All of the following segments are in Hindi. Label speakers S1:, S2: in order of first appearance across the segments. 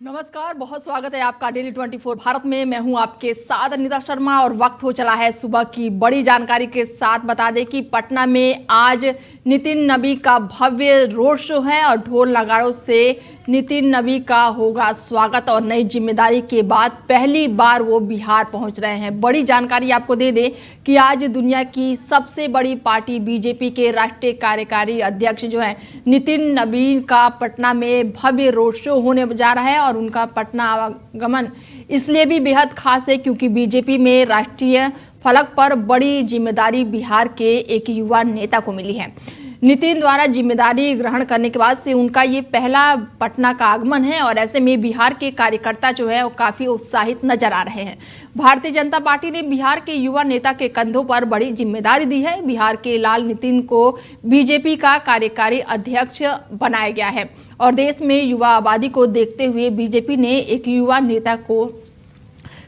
S1: नमस्कार, बहुत स्वागत है आपका डेली 24 भारत में। मैं हूं आपके साथ अनिता शर्मा और वक्त हो चला है सुबह की बड़ी जानकारी के साथ। बता दें कि पटना में आज नितिन नबी का भव्य रोड शो है और ढोल नगाड़ों से नितिन नबी का होगा स्वागत। और नई जिम्मेदारी के बाद पहली बार वो बिहार पहुंच रहे हैं। बड़ी जानकारी आपको दे दें कि आज दुनिया की सबसे बड़ी पार्टी बीजेपी के राष्ट्रीय कार्यकारी अध्यक्ष जो है नितिन नबी का पटना में भव्य रोड शो होने जा रहा है। और उनका पटना आगमन इसलिए भी बेहद खास है क्योंकि बीजेपी में राष्ट्रीय फलक पर बड़ी जिम्मेदारी बिहार के एक युवा नेता को मिली है। नितिन द्वारा जिम्मेदारी ग्रहण करने के बाद से उनका ये पहला पटना का आगमन है और ऐसे में बिहार के कार्यकर्ता जो है वो काफी उत्साहित नजर आ रहे हैं। भारतीय जनता पार्टी ने बिहार के युवा नेता के कंधों पर बड़ी जिम्मेदारी दी है। बिहार के लाल नितिन को बीजेपी का कार्यकारी अध्यक्ष बनाया गया है और देश में युवा आबादी को देखते हुए बीजेपी ने एक युवा नेता को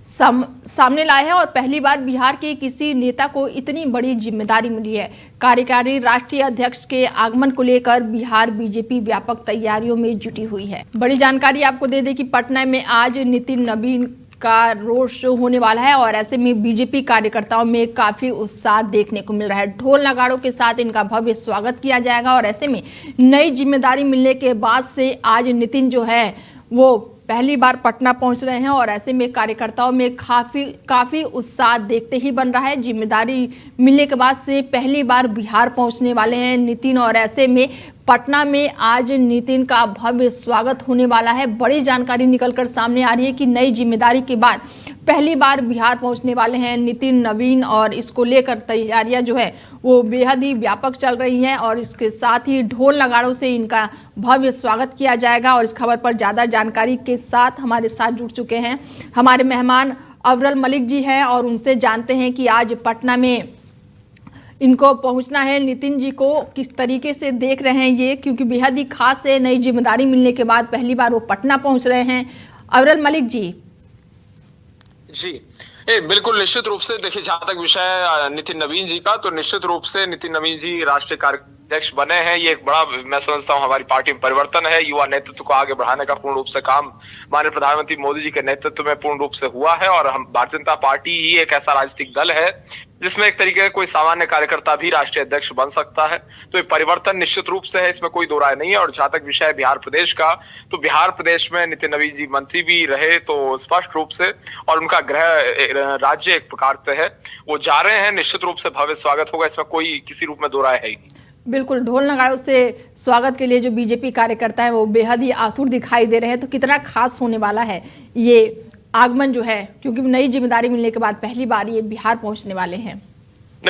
S1: सामने लाया है और पहली बार बिहार के किसी नेता को इतनी बड़ी जिम्मेदारी मिली है। कार्यकारी राष्ट्रीय अध्यक्ष के आगमन को लेकर बिहार बीजेपी व्यापक तैयारियों में जुटी हुई है। बड़ी जानकारी आपको दे दें कि पटना में आज नितिन नबी का रोड शो होने वाला है और ऐसे में बीजेपी कार्यकर्ताओं में काफी उत्साह देखने को मिल रहा है। ढोल नगाड़ों के साथ इनका भव्य स्वागत किया जाएगा और ऐसे में नई जिम्मेदारी मिलने के बाद से आज नितिन जो है वो पहली बार पटना पहुंच रहे हैं और ऐसे में कार्यकर्ताओं में काफी उत्साह देखते ही बन रहा है। जिम्मेदारी मिलने के बाद से पहली बार बिहार पहुंचने वाले हैं नितिन और ऐसे में पटना में आज नितिन का भव्य स्वागत होने वाला है। बड़ी जानकारी निकलकर सामने आ रही है कि नई जिम्मेदारी के बाद पहली बार बिहार पहुंचने वाले हैं नितिन नवीन और इसको लेकर तैयारियां जो है वो बेहद ही व्यापक चल रही हैं और इसके साथ ही ढोल नगाड़ों से इनका भव्य स्वागत किया जाएगा। और इस खबर पर ज़्यादा जानकारी के साथ हमारे साथ जुड़ चुके हैं हमारे मेहमान अवरल मलिक जी हैं और उनसे जानते हैं कि आज पटना में इनको पहुंचना है। नितिन जी को किस तरीके से देख रहे हैं ये, क्योंकि बेहद ही खास है, नई जिम्मेदारी मिलने के बाद पहली बार वो पटना पहुंच रहे हैं। अवरल मलिक जी।
S2: बिल्कुल निश्चित रूप से देखिए, जहां तक विषय नितिन नवीन जी का, तो निश्चित रूप से नितिन नवीन जी राष्ट्रीय कार्याध्यक्ष बने हैं। ये एक बड़ा, मैं समझता हूं, हमारी पार्टी में परिवर्तन है। युवा नेतृत्व को आगे बढ़ाने का पूर्ण रूप से काम माननीय प्रधानमंत्री मोदी जी के नेतृत्व में पूर्ण रूप से हुआ है और हम भारतीय जनता पार्टी ही एक ऐसा राजनीतिक दल है जिसमें एक तरीके का कोई सामान्य कार्यकर्ता भी राष्ट्रीय अध्यक्ष बन सकता है। तो ये परिवर्तन निश्चित रूप से है, इसमें कोई दो राय नहीं है। और जहां तक विषय बिहार प्रदेश का, तो बिहार प्रदेश में नितिन नवीन जी मंत्री भी रहे तो स्पष्ट रूप से, और उनका गृह राज्य एक प्रकार से है, वो जा रहे हैं। निश्चित रूप से भव्य स्वागत होगा, इसमें कोई किसी रूप में दो राय है ही नहीं।
S1: बिल्कुल, ढोल नगाड़ों से स्वागत के लिए जो बीजेपी कार्यकर्ता है वो बेहद ही आतुर दिखाई दे रहे हैं। तो कितना खास होने वाला है ये आगमन जो है, क्योंकि नई जिम्मेदारी मिलने के बाद पहली बार ये बिहार पहुंचने वाले हैं।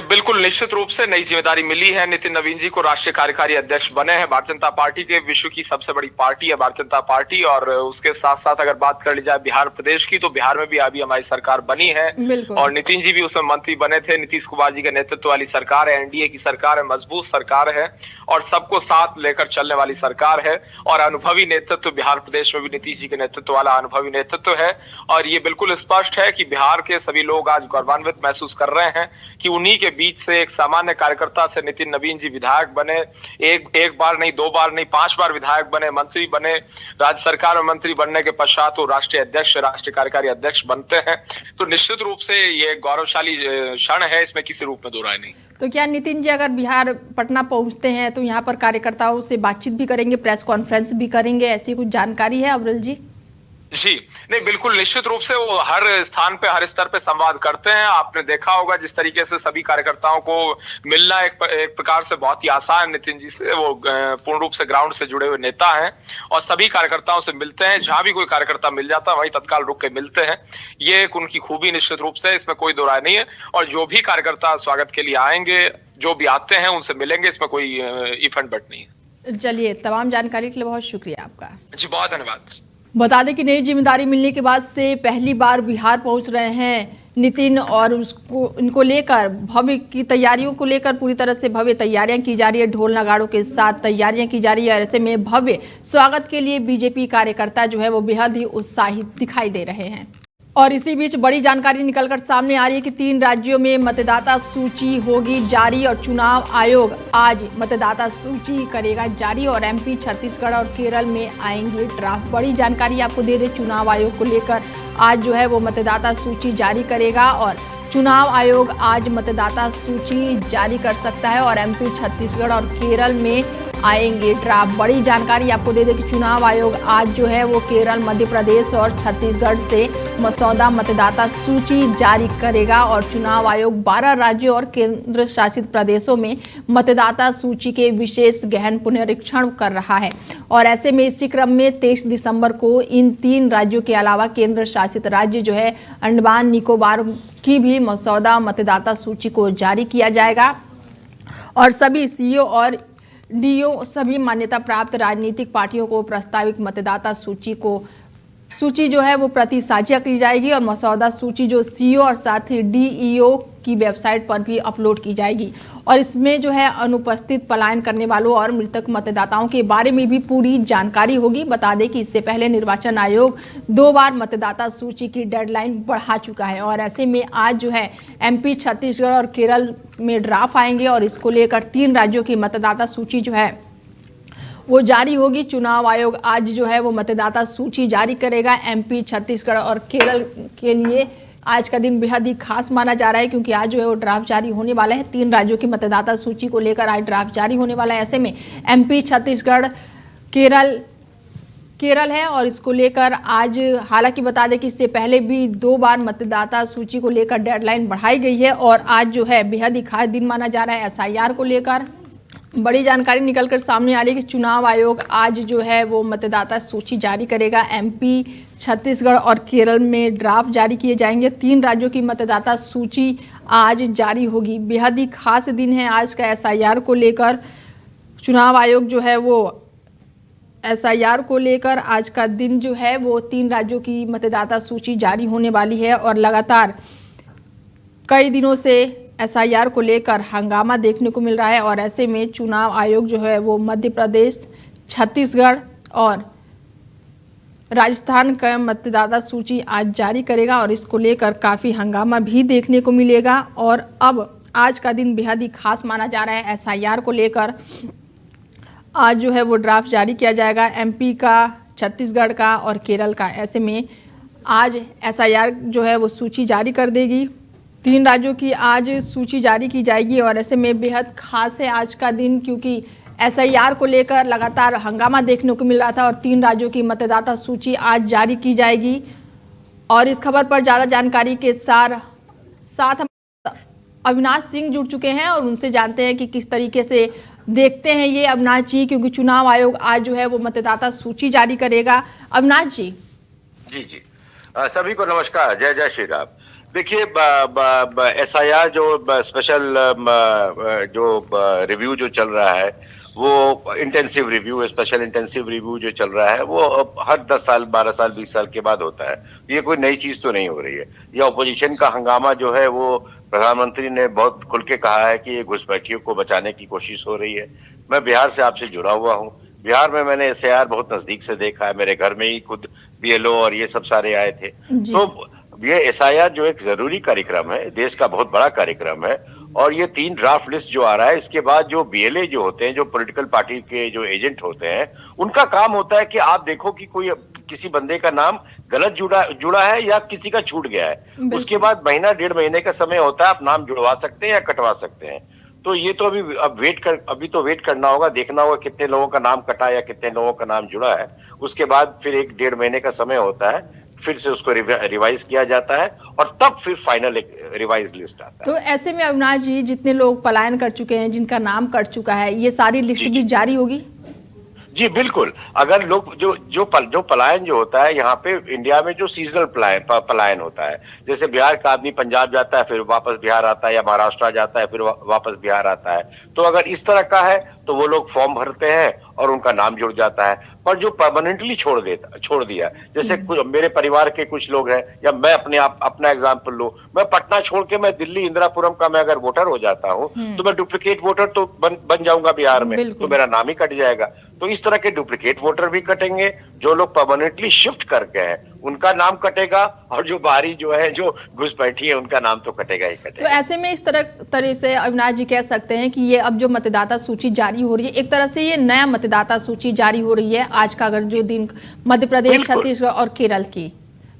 S2: बिल्कुल निश्चित रूप से नई जिम्मेदारी मिली है। नितिन नवीन जी को राष्ट्रीय कार्यकारी अध्यक्ष बने हैं। भारतीय जनता पार्टी के विश्व की सबसे बड़ी पार्टी है भारतीय जनता पार्टी, और उसके साथ साथ अगर बात कर ली जाए बिहार प्रदेश की, तो बिहार में भी अभी हमारी सरकार बनी है और नितिन जी भी उसमें मंत्री बने थे। नीतीश कुमार जी के नेतृत्व वाली सरकार है, एनडीए की सरकार है, मजबूत सरकार है और सबको साथ लेकर चलने वाली सरकार है। और अनुभवी नेतृत्व बिहार प्रदेश में भी नीतीश जी के नेतृत्व वाला अनुभवी नेतृत्व है। और ये बिल्कुल स्पष्ट है कि बिहार के सभी लोग आज गौरवान्वित महसूस कर रहे हैं कि उन्हीं के बीच से एक सामान्य कार्यकर्ता से नितिन नवीन जी विधायक बने। एक बार नहीं, दो बार नहीं, 5 बार विधायक बने, मंत्री बने। राज्य सरकार में मंत्री बनने के पश्चात वो राष्ट्रीय अध्यक्ष, राष्ट्रीय कार्यकारी अध्यक्ष बनते हैं। तो निश्चित रूप से ये गौरवशाली क्षण है, इसमें किसी रूप में दो राय नहीं।
S1: तो क्या नितिन जी अगर बिहार पटना पहुंचते हैं तो यहाँ पर कार्यकर्ताओं से बातचीत भी करेंगे, प्रेस कॉन्फ्रेंस भी करेंगे, ऐसी कुछ जानकारी है अवरल जी?
S2: जी नहीं, बिल्कुल निश्चित रूप से वो हर स्थान पे, हर स्तर पे संवाद करते हैं। आपने देखा होगा जिस तरीके से सभी कार्यकर्ताओं को मिलना एक प्रकार से बहुत ही आसान। नितिन जी से वो पूर्ण रूप से ग्राउंड से जुड़े हुए नेता हैं और सभी कार्यकर्ताओं से मिलते हैं। जहां भी कोई कार्यकर्ता मिल जाता है वहीं तत्काल रुक के मिलते हैं। ये एक उनकी खूबी निश्चित रूप से, इसमें कोई दो राय नहीं है। और जो भी कार्यकर्ता स्वागत के लिए आएंगे, जो भी आते हैं, उनसे मिलेंगे, इसमें कोई इफ एंड बट नहीं है।
S1: चलिए, तमाम जानकारी के लिए बहुत शुक्रिया आपका।
S2: जी बहुत धन्यवाद।
S1: बता दें कि नई जिम्मेदारी मिलने के बाद से पहली बार बिहार पहुंच रहे हैं नितिन और इनको लेकर भव्य की तैयारियों को लेकर पूरी तरह से भव्य तैयारियां की जा रही है। ढोल नगाड़ों के साथ तैयारियां की जा रही है। ऐसे में भव्य स्वागत के लिए बीजेपी कार्यकर्ता जो है वो बेहद ही उत्साहित दिखाई दे रहे हैं। और इसी बीच बड़ी जानकारी निकलकर सामने आ रही है कि 3 राज्यों में मतदाता सूची होगी जारी और चुनाव आयोग आज मतदाता सूची करेगा जारी और एमपी, छत्तीसगढ़ और केरल में आएंगे ड्राफ्ट। बड़ी जानकारी आपको दे दें, चुनाव आयोग को लेकर आज जो है वो मतदाता सूची जारी करेगा और चुनाव आयोग आज मतदाता सूची जारी कर सकता है और एमपी, छत्तीसगढ़ और केरल में आएंगे ड्राफ्ट। बड़ी जानकारी आपको दे दें कि चुनाव आयोग आज जो है वो केरल, मध्य प्रदेश और छत्तीसगढ़ से मसौदा मतदाता सूची जारी करेगा और चुनाव आयोग 12 राज्यों और केंद्र शासित प्रदेशों में मतदाता सूची के विशेष गहन पुनरीक्षण कर रहा है। और ऐसे में इसी क्रम में 23 दिसंबर को इन 3 राज्यों के अलावा केंद्र शासित राज्य जो है अंडमान निकोबार की भी मसौदा मतदाता सूची को जारी किया जाएगा और सभी सीओ और डीओ सभी मान्यता प्राप्त राजनीतिक पार्टियों को प्रस्तावित मतदाता सूची जो है वो प्रति साझा की जाएगी और मसौदा सूची जो सीओ और साथ ही डीईओ की वेबसाइट पर भी अपलोड की जाएगी और इसमें जो है अनुपस्थित, पलायन करने वालों और मृतक मतदाताओं के बारे में भी पूरी जानकारी होगी। बता दें कि इससे पहले निर्वाचन आयोग 2 बार मतदाता सूची की डेडलाइन बढ़ा चुका है और ऐसे में आज जो है एमपी, छत्तीसगढ़ और केरल में ड्राफ्ट आएंगे और इसको लेकर 3 राज्यों की मतदाता सूची जो है वो जारी होगी। चुनाव आयोग आज जो है वो मतदाता सूची जारी करेगा। एमपी, छत्तीसगढ़ और केरल के लिए आज का दिन बेहद ही खास माना जा रहा है क्योंकि आज जो है वो ड्राफ्ट जारी होने वाला है। 3 राज्यों की मतदाता सूची को लेकर आज ड्राफ्ट जारी होने वाला है। ऐसे में एमपी, छत्तीसगढ़, केरल है और इसको लेकर आज हालांकि बता दें कि इससे पहले भी 2 बार मतदाता सूची को लेकर डेडलाइन बढ़ाई गई है और आज जो है बेहद ही खास दिन माना जा रहा है। एसआईआर को लेकर बड़ी जानकारी निकलकर सामने आ रही है कि चुनाव आयोग आज जो है वो मतदाता सूची जारी करेगा। एमपी, छत्तीसगढ़ और केरल में ड्राफ्ट जारी किए जाएंगे। 3 राज्यों की मतदाता सूची आज जारी होगी। बेहद ही खास दिन है आज का एसआईआर को लेकर। चुनाव आयोग जो है वो एसआईआर को लेकर आज का दिन जो है वो 3 राज्यों की मतदाता सूची जारी होने वाली है और लगातार कई दिनों से एसआईआर को लेकर हंगामा देखने को मिल रहा है और ऐसे में चुनाव आयोग जो है वो मध्य प्रदेश, छत्तीसगढ़ और राजस्थान का मतदाता सूची आज जारी करेगा और इसको लेकर काफ़ी हंगामा भी देखने को मिलेगा। और अब आज का दिन बेहद ही खास माना जा रहा है एसआईआर को लेकर। आज जो है वो ड्राफ्ट जारी किया जाएगा एमपी का, छत्तीसगढ़ का और केरल का। ऐसे में आज एसआईआर जो है वो सूची जारी कर देगी। 3 राज्यों की आज सूची जारी की जाएगी और ऐसे में बेहद खास है आज का दिन क्योंकि एसआईआर को लेकर लगातार हंगामा देखने को मिल रहा था और 3 राज्यों की मतदाता सूची आज जारी की जाएगी। और इस खबर पर ज़्यादा जानकारी के साथ अविनाश सिंह जुड़ चुके हैं और उनसे जानते हैं कि किस तरीके से देखते हैं ये अविनाश जी, क्योंकि चुनाव आयोग आज जो है वो मतदाता सूची जारी करेगा। अविनाश जी।
S3: जी सभी को नमस्कार, जय जय श्री राम। देखिए एसआईआर जो स्पेशल जो रिव्यू जो चल रहा है वो intensive review, special intensive review जो चल रहा है वो हर 10 साल, 12 साल, 20 साल के बाद होता है। ये कोई नई चीज तो नहीं हो रही है। ये ऑपोजिशन का हंगामा जो है वो प्रधानमंत्री ने बहुत खुल के कहा है कि ये घुसपैठियों को बचाने की कोशिश हो रही है। मैं बिहार से आपसे जुड़ा हुआ हूँ। बिहार में मैंने एसआईआर बहुत नजदीक से देखा है। मेरे घर में ही खुद बीएलओ और ये सब सारे आए थे। तो ये एसआईआर जो एक जरूरी कार्यक्रम है, देश का बहुत बड़ा कार्यक्रम है और ये 3 ड्राफ्ट लिस्ट जो आ रहा है, इसके बाद जो बीएलए जो होते हैं, जो पॉलिटिकल पार्टी के जो एजेंट होते हैं, उनका काम होता है कि आप देखो कि कोई किसी बंदे का नाम गलत जुड़ा है या किसी का छूट गया है। उसके बाद महीना 1.5 महीने का समय होता है, आप नाम जुड़वा सकते हैं या कटवा सकते हैं। तो ये तो अभी तो वेट करना होगा, देखना होगा कितने लोगों का नाम कटा या कितने लोगों का नाम जुड़ा है। उसके बाद फिर 1-1.5 महीने का समय होता है, फिर से उसको रिवाइज किया जाता है और तब फिर फाइनल एक रिवाइज लिस्ट आता है।
S1: तो ऐसे में अविनाश जी, जितने लोग पलायन कर चुके हैं, जिनका नाम कट चुका है, ये सारी लिस्ट भी जारी होगी?
S3: जी बिल्कुल। अगर लोग जो पलायन जो होता है यहाँ पे इंडिया में, जो सीजनल पलायन होता है, जैसे बिहार का आदमी पंजाब जाता है फिर वापस बिहार आता है, या महाराष्ट्र जाता है फिर वापस बिहार आता है, तो अगर इस तरह का है तो वो लोग फॉर्म भरते हैं और उनका नाम जुड़ जाता है। पर जो परमानेंटली छोड़ दिया, जैसे मेरे परिवार के कुछ लोग हैं, या मैं अपना एग्जाम्पल लूं, मैं पटना छोड़ के मैं दिल्ली इंदिरापुरम का मैं अगर वोटर हो जाता हूं तो मैं डुप्लीकेट वोटर तो बन जाऊंगा बिहार में, तो मेरा नाम ही कट जाएगा। तो इस तरह के डुप्लीकेट वोटर भी कटेंगे। जो लोग परमानेंटली शिफ्ट कर गए हैं उनका नाम कटेगा, और जो बाहरी जो है, जो घुसपैठी है, उनका नाम तो कटेगा ही
S1: तो
S3: कटेगा।
S1: ऐसे में इस तरह से अविनाश जी कह सकते हैं कि ये अब जो मतदाता सूची जारी हो रही है, एक तरह से ये नया मतदाता सूची जारी हो रही है आज का, अगर जो दिन मध्य प्रदेश,
S3: बिल्कुल।
S1: छत्तीसगढ़ और केरल की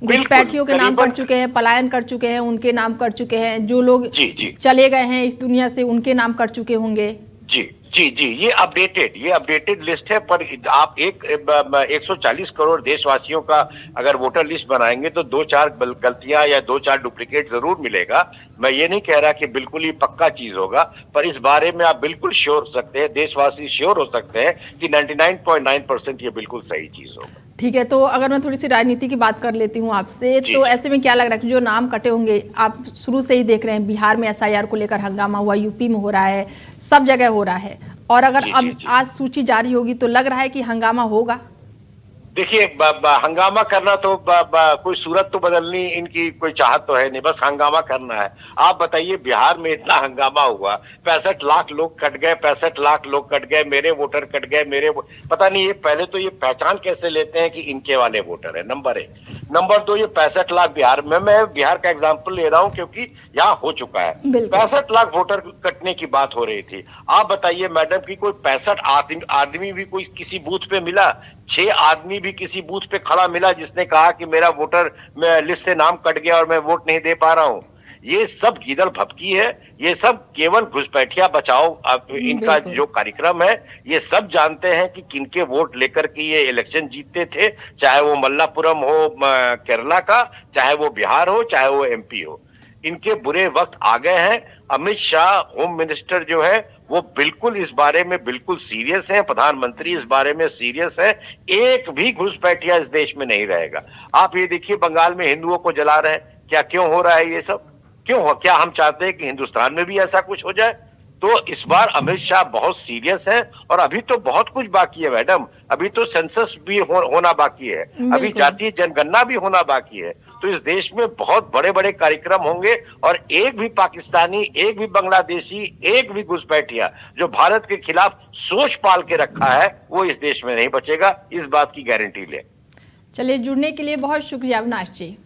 S3: बिल्कुल,
S1: घुसपैठियों के नाम कर
S3: करीबन
S1: चुके हैं, पलायन कर चुके हैं, उनके नाम कर चुके हैं, जो लोग
S3: जी।
S1: चले गए हैं इस दुनिया से उनके नाम कर चुके होंगे।
S3: जी, ये अपडेटेड लिस्ट है। पर आप 140 करोड़ देशवासियों का अगर वोटर लिस्ट बनाएंगे तो 2-4 गलतियां या 2-4 डुप्लीकेट जरूर मिलेगा। मैं ये नहीं कह रहा कि बिल्कुल ही पक्का चीज होगा, पर इस बारे में आप बिल्कुल श्योर हो सकते हैं, देशवासी श्योर हो सकते हैं कि 99.9% ये बिल्कुल सही चीज होगा।
S1: ठीक है, तो अगर मैं थोड़ी सी राजनीति की बात कर लेती हूँ आपसे, तो ऐसे में क्या लग रहा है कि जो नाम कटे होंगे, आप शुरू से ही देख रहे हैं बिहार में एसआईआर को लेकर हंगामा हुआ, यूपी में हो रहा है, सब जगह हो रहा है, और अगर अब आज सूची जारी होगी तो लग रहा है कि हंगामा होगा।
S3: देखिए, हंगामा करना तो कोई सूरत तो बदलनी इनकी कोई चाहत तो है नहीं, बस हंगामा करना है। आप बताइए, बिहार में इतना हंगामा हुआ, 65 लाख लोग कट गए, 65 लाख लोग कट गए, मेरे वोटर कट गए, पता नहीं ये पहले तो ये पहचान कैसे लेते हैं कि इनके वाले वोटर है, नंबर 1। नंबर 2, ये 65 लाख बिहार में, मैं बिहार का एग्जाम्पल ले रहा हूं क्योंकि यहाँ हो चुका है। 65 लाख वोटर कटने की बात हो रही थी। आप बताइए मैडम की कोई 65 आदमी भी कोई किसी बूथ पे मिला? 6 आदमी भी किसी बूथ पे खड़ा मिला जिसने कहा कि मेरा वोटर लिस्ट से नाम कट गया और मैं वोट नहीं दे पा रहा हूं? ये सब गीदड़ भभकी है, ये सब केवल घुसपैठिया बचाओ इनका जो कार्यक्रम है। ये सब जानते हैं कि किनके वोट लेकर के ये इलेक्शन जीतते थे, चाहे वो मल्लापुरम हो केरला का, चाहे वो बिहार हो, चाहे वो एमपी हो। इनके बुरे वक्त आ गए हैं। अमित शाह होम मिनिस्टर जो है वो बिल्कुल इस बारे में बिल्कुल सीरियस है, प्रधानमंत्री इस बारे में सीरियस है। एक भी घुसपैठिया इस देश में नहीं रहेगा। आप ये देखिए, बंगाल में हिंदुओं को जला रहे हैं, क्या क्यों हो रहा है ये सब? क्यों हो? क्या हम चाहते हैं कि हिंदुस्तान में भी ऐसा कुछ हो जाए? तो इस बार अमित शाह बहुत सीरियस है, और अभी तो बहुत कुछ बाकी है मैडम। अभी तो सेंसस भी होना बाकी है, अभी जातीय जनगणना भी होना बाकी है। तो इस देश में बहुत बड़े बड़े कार्यक्रम होंगे, और एक भी पाकिस्तानी, एक भी बांग्लादेशी, एक भी घुसपैठिया जो भारत के खिलाफ सोच पाल के रखा है वो इस देश में नहीं बचेगा, इस बात की गारंटी ले।
S1: चलिए, जुड़ने के लिए बहुत शुक्रिया अविनाश जी।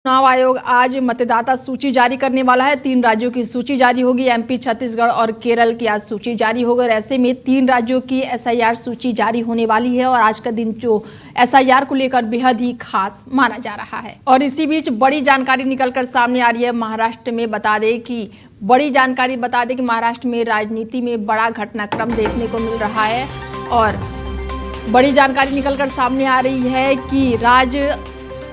S1: चुनाव आयोग आज मतदाता सूची जारी करने वाला है। 3 राज्यों की सूची जारी होगी, एमपी, छत्तीसगढ़ और केरल की आज सूची जारी होगी। ऐसे में 3 राज्यों की एसआईआर सूची जारी होने वाली है, और आज का दिन जो एसआईआर को लेकर बेहद ही खास माना जा रहा है। और इसी बीच बड़ी जानकारी निकलकर सामने आ रही है महाराष्ट्र में। बता दें कि महाराष्ट्र में राजनीति में बड़ा घटनाक्रम देखने को मिल रहा है, और बड़ी जानकारी निकलकर सामने आ रही है कि राज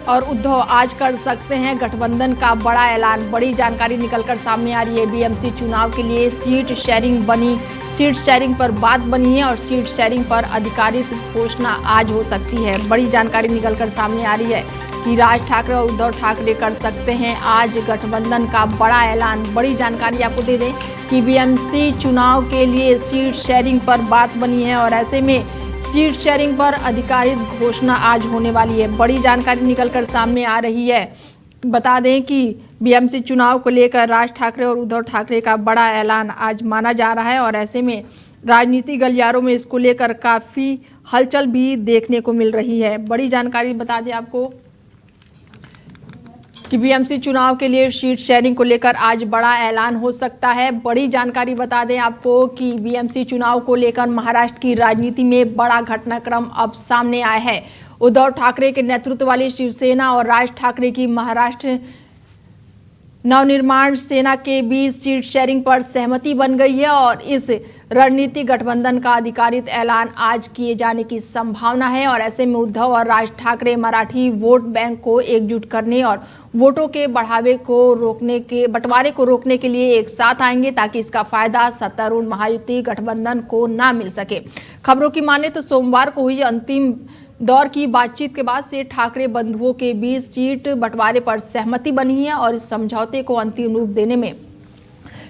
S1: और उद्धव आज कर सकते हैं गठबंधन का बड़ा ऐलान। बड़ी जानकारी निकलकर सामने आ रही है। बीएमसी चुनाव के लिए सीट शेयरिंग पर बात बनी है, और सीट शेयरिंग पर आधिकारिक घोषणा आज हो सकती है। बड़ी जानकारी निकलकर सामने आ रही है कि राज ठाकरे और उद्धव ठाकरे कर सकते हैं आज गठबंधन का बड़ा ऐलान। बड़ी जानकारी आपको दे दें कि बीएमसी चुनाव के लिए सीट शेयरिंग पर बात बनी है, और ऐसे में सीट शेयरिंग पर आधिकारिक घोषणा आज होने वाली है। बड़ी जानकारी निकलकर सामने आ रही है। बता दें कि बीएमसी चुनाव को लेकर राज ठाकरे और उद्धव ठाकरे का बड़ा ऐलान आज माना जा रहा है, और ऐसे में राजनीतिक गलियारों में इसको लेकर काफ़ी हलचल भी देखने को मिल रही है। बड़ी जानकारी बता दें आपको कि बीएमसी चुनाव के लिए सीट शेयरिंग को लेकर आज बड़ा ऐलान हो सकता है। बड़ी जानकारी बता दें आपको कि बीएमसी चुनाव को लेकर महाराष्ट्र की राजनीति में बड़ा घटनाक्रम अब सामने आया है। उद्धव ठाकरे के नेतृत्व वाली शिवसेना और राज ठाकरे की महाराष्ट्र नवनिर्माण सेना के बीच सीट शेयरिंग पर सहमति बन गई है, और इस रणनीतिक गठबंधन का आधिकारिक ऐलान आज किए जाने की संभावना है। और ऐसे में उद्धव और राज ठाकरे मराठी वोट बैंक को एकजुट करने और वोटों के बंटवारे को रोकने के लिए एक साथ आएंगे, ताकि इसका फायदा सत्तारूढ़ महायुति गठबंधन को ना मिल सके। खबरों की माने तो सोमवार को हुई अंतिम दौर की बातचीत के बाद से ठाकरे बंधुओं के बीच सीट बंटवारे पर सहमति बनी है, और इस समझौते को अंतिम रूप देने में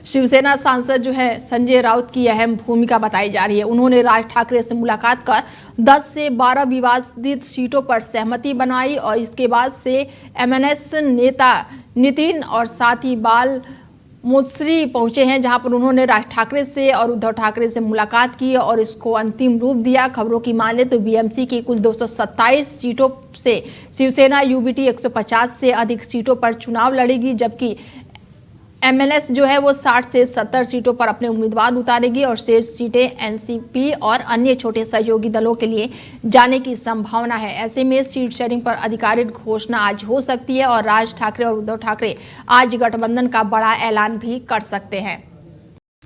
S1: शिवसेना सांसद जो है संजय राउत की अहम भूमिका बताई जा रही है। उन्होंने राज ठाकरे से मुलाकात कर 10 से 12 विवादित सीटों पर सहमति बनाई, और इसके बाद से एमएनएस नेता नितिन और साथ ही बाल मुसरी पहुंचे हैं, जहां पर उन्होंने राज ठाकरे से और उद्धव ठाकरे से मुलाकात की और इसको अंतिम रूप दिया। खबरों की माने तो बीएमसी की कुल 227 सीटों से शिवसेना यूबीटी 150 से अधिक सीटों पर चुनाव लड़ेगी, जबकि एमएनएस जो है वो 60 से 70 सीटों पर अपने उम्मीदवार उतारेगी और शेष सीटें एनसीपी और अन्य छोटे सहयोगी दलों के लिए जाने की संभावना है। ऐसे में सीट शेयरिंग पर आधिकारिक घोषणा आज हो सकती है और राज ठाकरे और उद्धव ठाकरे आज गठबंधन का बड़ा ऐलान भी कर सकते हैं।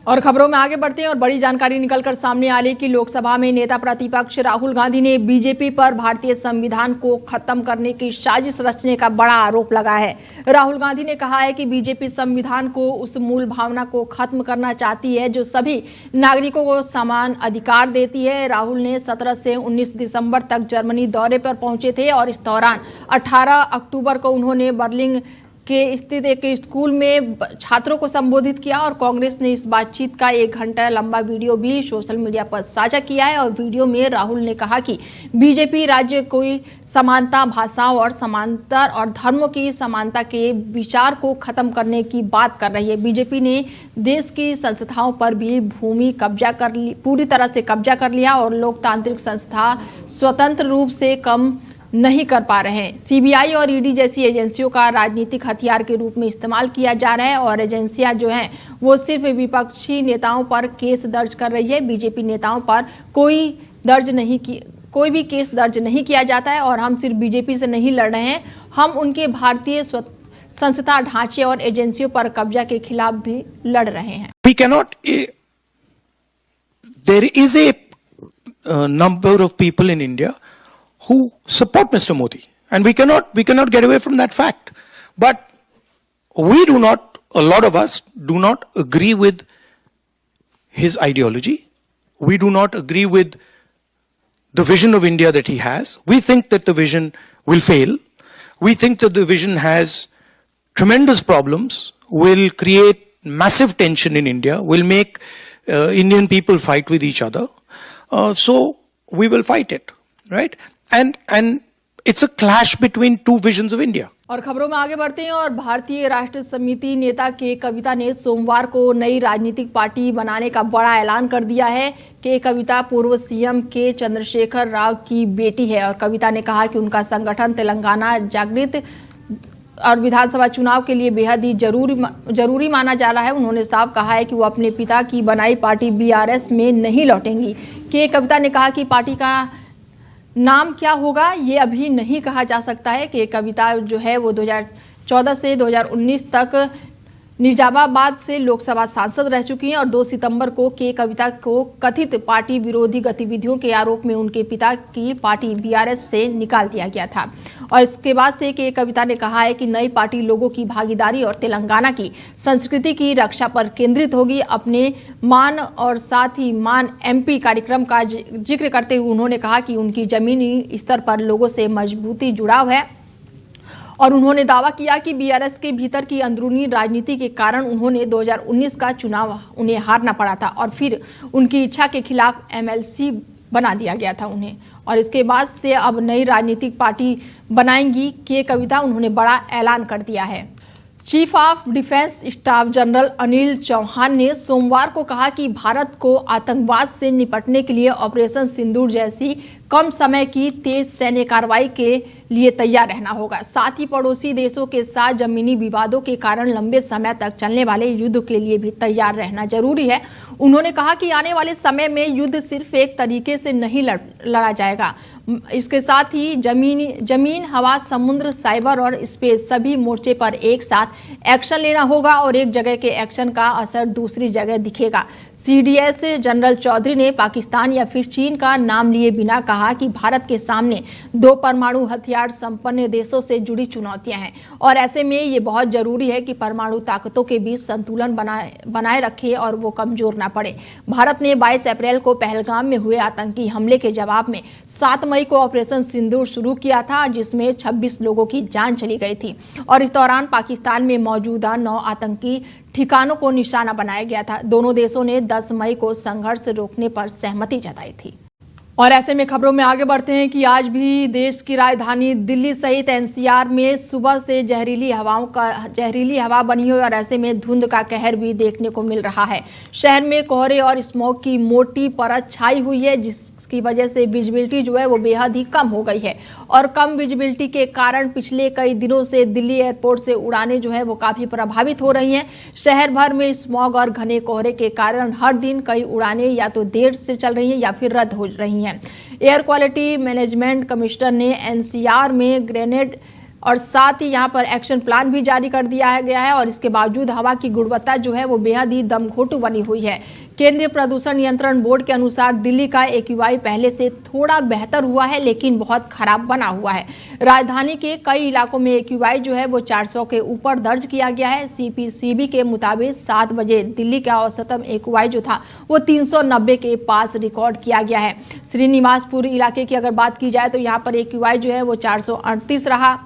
S1: और खबरों में आगे बढ़ते हैं और बड़ी जानकारी निकलकर सामने आ रही कि लोकसभा में नेता प्रतिपक्ष राहुल गांधी ने बीजेपी पर भारतीय संविधान को खत्म करने की साजिश रचने का बड़ा आरोप लगाया है। राहुल गांधी ने कहा है कि बीजेपी संविधान को उस मूल भावना को खत्म करना चाहती है जो सभी नागरिकों को समान अधिकार देती है। राहुल ने 17 से 19 दिसंबर तक जर्मनी दौरे पर पहुंचे थे और इस दौरान 18 अक्टूबर को उन्होंने बर्लिन के स्थित एक स्कूल में छात्रों को संबोधित किया और कांग्रेस ने इस बातचीत का 1 घंटा लंबा वीडियो भी सोशल मीडिया पर साझा किया है। और वीडियो में राहुल ने कहा कि बीजेपी राज्य कोई समानता, भाषाओं और समांतर और धर्मों की समानता के विचार को खत्म करने की बात कर रही है। बीजेपी ने देश की संस्थाओं पर भी भूमि कब्जा कर ली, पूरी तरह से कब्जा कर लिया और लोकतांत्रिक संस्था स्वतंत्र रूप से काम नहीं कर पा रहे हैं। सीबीआई और ईडी जैसी एजेंसियों का राजनीतिक हथियार के रूप में इस्तेमाल किया जा रहा है और एजेंसियां जो हैं वो सिर्फ विपक्षी नेताओं पर केस दर्ज कर रही है। बीजेपी नेताओं पर कोई भी केस दर्ज नहीं किया जाता है और हम सिर्फ बीजेपी से नहीं लड़ रहे हैं, हम उनके भारतीय संस्था ढांचे और एजेंसियों पर कब्जा के खिलाफ भी लड़ रहे हैं।
S4: There is a number of people in India who support Mr. Modi, and we cannot get away from that fact. But a lot of us do not agree with his ideology. We do not agree with the vision of India that he has. We think that the vision will fail. We think that the vision has tremendous problems, will create massive tension in India, will make Indian people fight with each other. So we will fight it, right? And it's a clash between two visions of India.
S1: और खबरों में आगे बढ़ते हैं और भारतीय राष्ट्र समिति नेता के कविता ने सोमवार को नई राजनीतिक पार्टी बनाने का बड़ा ऐलान कर दिया है। के कविता पूर्व सीएम के चंद्रशेखर राव की बेटी है और कविता ने कहा कि उनका संगठन तेलंगाना जागृत और विधानसभा चुनाव के लिए बेहद ही जरूरी माना जा रहा है। उन्होंने साफ कहा है कि वो अपने पिता की बनाई पार्टी बीआरएस में नहीं लौटेंगी। के कविता ने कहा कि पार्टी का नाम क्या होगा ये अभी नहीं कहा जा सकता है। कि कविता जो है वो 2014 से 2019 तक निजामाबाद से लोकसभा सांसद रह चुकी हैं और 2 सितंबर को के कविता को कथित पार्टी विरोधी गतिविधियों के आरोप में उनके पिता की पार्टी बीआरएस से निकाल दिया गया था। और इसके बाद से के कविता ने कहा है कि नई पार्टी लोगों की भागीदारी और तेलंगाना की संस्कृति की रक्षा पर केंद्रित होगी। अपने मान और साथ ही मान एमपी कार्यक्रम का जिक्र करते हुए उन्होंने कहा कि उनकी जमीनी स्तर पर लोगों से मजबूती जुड़ाव है और उन्होंने दावा किया कि बीआरएस के भीतर की अंदरूनी राजनीति के कारण उन्होंने 2019 का चुनाव उन्हें हारना पड़ा था और फिर उनकी इच्छा के खिलाफ एमएलसी बना दिया गया था उन्हें। और इसके बाद से अब नई राजनीतिक पार्टी बनाएंगी के कविता, उन्होंने बड़ा ऐलान कर दिया है। Chief of defence staff general Anil Chauhan ने सोमवार को कहा कि भारत को आतंकवाद से निपटने के लिए ऑपरेशन सिंदूर जैसी कम समय की तेज सैन्य कार्रवाई के लिए तैयार रहना होगा। साथ ही पड़ोसी देशों के साथ जमीनी विवादों के कारण लंबे समय तक चलने वाले युद्ध के लिए भी तैयार रहना जरूरी है। उन्होंने कहा कि आने वाले समय में युद्ध सिर्फ एक तरीके से नहीं लड़ा जाएगा, इसके साथ ही जमीन, हवा, समुद्र, साइबर और स्पेस सभी मोर्चे पर एक साथ एक्शन लेना होगा और एक जगह के एक्शन का असर दूसरी जगह दिखेगा। सीडीएस जनरल चौधरी ने पाकिस्तान या फिर चीन का नाम लिए बिना कहा कि भारत के सामने 2 परमाणु हथियार संपन्न देशों से जुड़ी चुनौतियां हैं और ऐसे में ये बहुत जरूरी है कि परमाणु ताकतों के बीच संतुलन बनाए रखे और वो कमजोर ना पड़े। भारत ने 22 अप्रैल को पहलगाम में हुए आतंकी हमले के जवाब में 7 मई को ऑपरेशन सिंदूर शुरू किया था, जिसमें 26 लोगों की जान चली गई थी और इस दौरान पाकिस्तान में मौजूदा 9 आतंकी ठिकानों को निशाना बनाया गया था। दोनों देशों ने 10 मई को संघर्ष रोकने पर सहमति जताई थी। और ऐसे में खबरों में आगे बढ़ते हैं कि आज भी देश की राजधानी दिल्ली सहित एनसीआर में सुबह से जहरीली हवा बनी हुई और ऐसे में धुंध का कहर भी देखने को मिल रहा है। शहर में कोहरे और स्मॉग की मोटी परत छाई हुई है, जिसकी वजह से विजिबिलिटी जो है वो बेहद ही कम हो गई है और कम विजिबिलिटी के कारण पिछले कई दिनों से दिल्ली एयरपोर्ट से उड़ानें जो है वो काफी प्रभावित हो रही हैं। शहर भर में स्मॉग और घने कोहरे के कारण हर दिन कई उड़ानें या तो देर से चल रही हैं या फिर रद्द हो रही हैं। एयर क्वालिटी मैनेजमेंट कमिश्नर ने एनसीआर में ग्रेनेड और साथ ही यहां पर एक्शन प्लान भी जारी कर दिया गया है और इसके बावजूद हवा की गुणवत्ता जो है वो बेहद ही दमघोंटू बनी हुई है। केंद्रीय प्रदूषण नियंत्रण बोर्ड के अनुसार दिल्ली का AQI पहले से थोड़ा बेहतर हुआ है, लेकिन बहुत खराब बना हुआ है। राजधानी के कई इलाकों में AQI जो है वो 400 के ऊपर दर्ज किया गया है। CPCB के मुताबिक 7 बजे दिल्ली का औसतम AQI जो था वो 390 के पास रिकॉर्ड किया गया है। श्रीनिवासपुर इलाके की अगर बात की जाए तो यहाँ पर AQI जो है वो 438 रहा।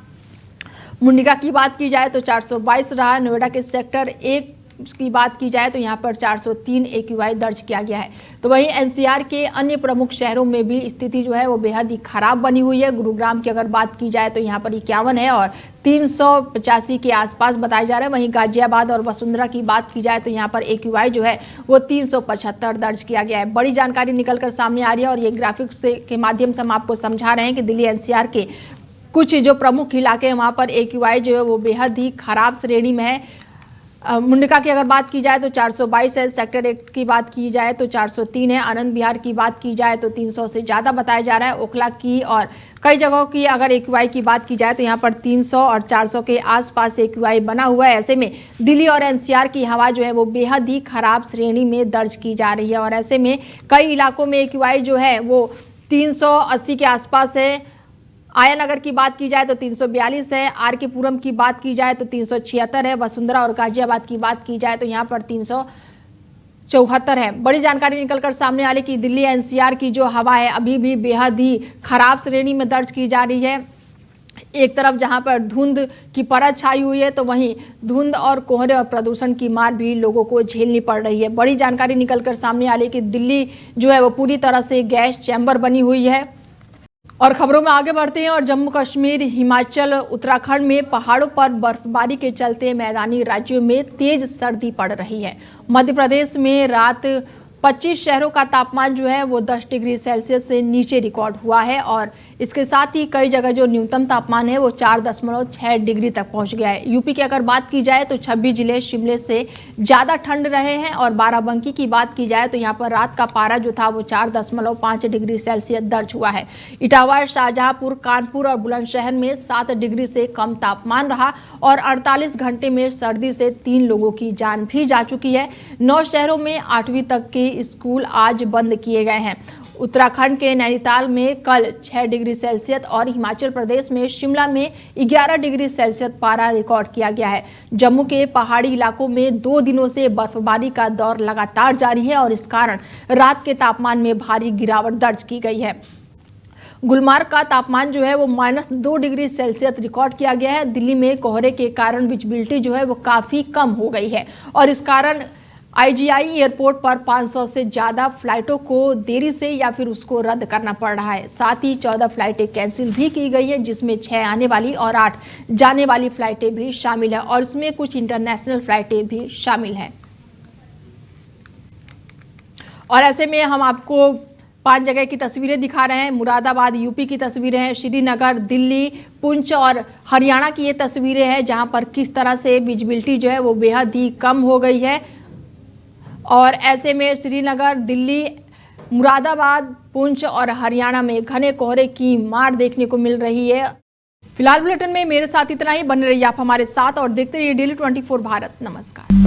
S1: मुंडिका की बात की जाए तो 422 रहा। नोएडा के सेक्टर 1 की बात की जाए तो यहाँ पर 403 AQI दर्ज किया गया है। तो वहीं एनसीआर के अन्य प्रमुख शहरों में भी स्थिति जो है वो बेहद ही खराब बनी हुई है। गुरुग्राम की अगर बात की जाए तो यहाँ पर 51 है और 385 के आसपास बताया जा रहा है। वहीं गाजियाबाद और वसुंधरा की बात की जाए तो यहाँ पर AQI जो है वो 375 दर्ज किया गया है। बड़ी जानकारी निकलकर सामने आ रही है और ये ग्राफिक्स के माध्यम से हम आपको समझा रहे हैं कि दिल्ली एनसीआर के कुछ जो प्रमुख इलाके हैं वहाँ पर AQI जो है वो बेहद ही खराब श्रेणी में है। मुंडिका की अगर बात की जाए तो 422 है। सेक्टर 1 की बात की जाए तो 403 है। आनंद विहार की बात की जाए तो 300 से ज़्यादा बताया जा रहा है। ओखला की और कई जगहों की अगर AQI की बात की जाए तो यहाँ पर 300 और 400 के आसपास AQI बना हुआ है। ऐसे में दिल्ली और एनसीआर की हवा जो है वो बेहद ही खराब श्रेणी में दर्ज की जा रही है और ऐसे में कई इलाकों में AQI जो है वो 380 के आसपास है। आया नगर की बात की जाए तो 342 है। RK पुरम की बात की जाए तो 376 है। वसुंधरा और गाजियाबाद की बात की जाए तो यहाँ पर 374 है। बड़ी जानकारी निकलकर सामने आ रही कि दिल्ली एनसीआर की जो हवा है अभी भी बेहद ही खराब श्रेणी में दर्ज की जा रही है। एक तरफ जहां पर धुंध की परत छाई हुई है तो वहीं धुंध और कोहरे और प्रदूषण की मार भी लोगों को झेलनी पड़ रही है। बड़ी जानकारी निकलकर सामने आ रही कि दिल्ली जो है वो पूरी तरह से गैस चैम्बर बनी हुई है। और खबरों में आगे बढ़ते हैं और जम्मू कश्मीर, हिमाचल, उत्तराखंड में पहाड़ों पर बर्फबारी के चलते मैदानी राज्यों में तेज सर्दी पड़ रही है। मध्य प्रदेश में रात 25 शहरों का तापमान जो है वो 10 डिग्री सेल्सियस से नीचे रिकॉर्ड हुआ है और इसके साथ ही कई जगह जो न्यूनतम तापमान है वो 4.6 डिग्री तक पहुंच गया है। यूपी की अगर बात की जाए तो 26 जिले शिमले से ज़्यादा ठंड रहे हैं और बाराबंकी की बात की जाए तो यहाँ पर रात का पारा जो था वो 4.5 डिग्री सेल्सियस दर्ज हुआ है। इटावा, शाहजहांपुर, कानपुर और बुलंदशहर में 7 डिग्री से कम तापमान रहा और 48 घंटे में सर्दी से 3 लोगों की जान भी जा चुकी है। 9 शहरों में 8वीं तक के स्कूल आज बंद किए गए हैं। उत्तराखंड के नैनीताल में कल 6 डिग्री सेल्सियस और हिमाचल प्रदेश में शिमला में 11 डिग्री सेल्सियस पारा रिकॉर्ड किया गया है। जम्मू के पहाड़ी इलाकों में 2 दिनों से बर्फबारी का दौर लगातार जारी है और इस कारण रात के तापमान में भारी गिरावट दर्ज की गई है। गुलमार्ग का तापमान जो है वो -2 डिग्री सेल्सियस रिकॉर्ड किया गया है। दिल्ली में कोहरे के कारण विजिबिलिटी जो है वो काफ़ी कम हो गई है और इस कारण IGI एयरपोर्ट पर 500 से ज़्यादा फ्लाइटों को देरी से या फिर उसको रद्द करना पड़ रहा है। साथ ही 14 फ्लाइटें कैंसिल भी की गई है, जिसमें 6 आने वाली और 8 जाने वाली फ्लाइटें भी शामिल है और इसमें कुछ इंटरनेशनल फ्लाइटें भी शामिल हैं। और ऐसे में हम आपको 5 जगह की तस्वीरें दिखा रहे हैं। मुरादाबाद यूपी की तस्वीरें हैं, श्रीनगर, दिल्ली, पुंछ और हरियाणा की ये तस्वीरें हैं जहां पर किस तरह से विजिबिलिटी जो है वो बेहद ही कम हो गई है। और ऐसे में श्रीनगर, दिल्ली, मुरादाबाद, पुंछ और हरियाणा में घने कोहरे की मार देखने को मिल रही है। फिलहाल बुलेटिन में मेरे साथ इतना ही। बने रहिए आप हमारे साथ और देखते रहिए डेली 24 भारत। नमस्कार।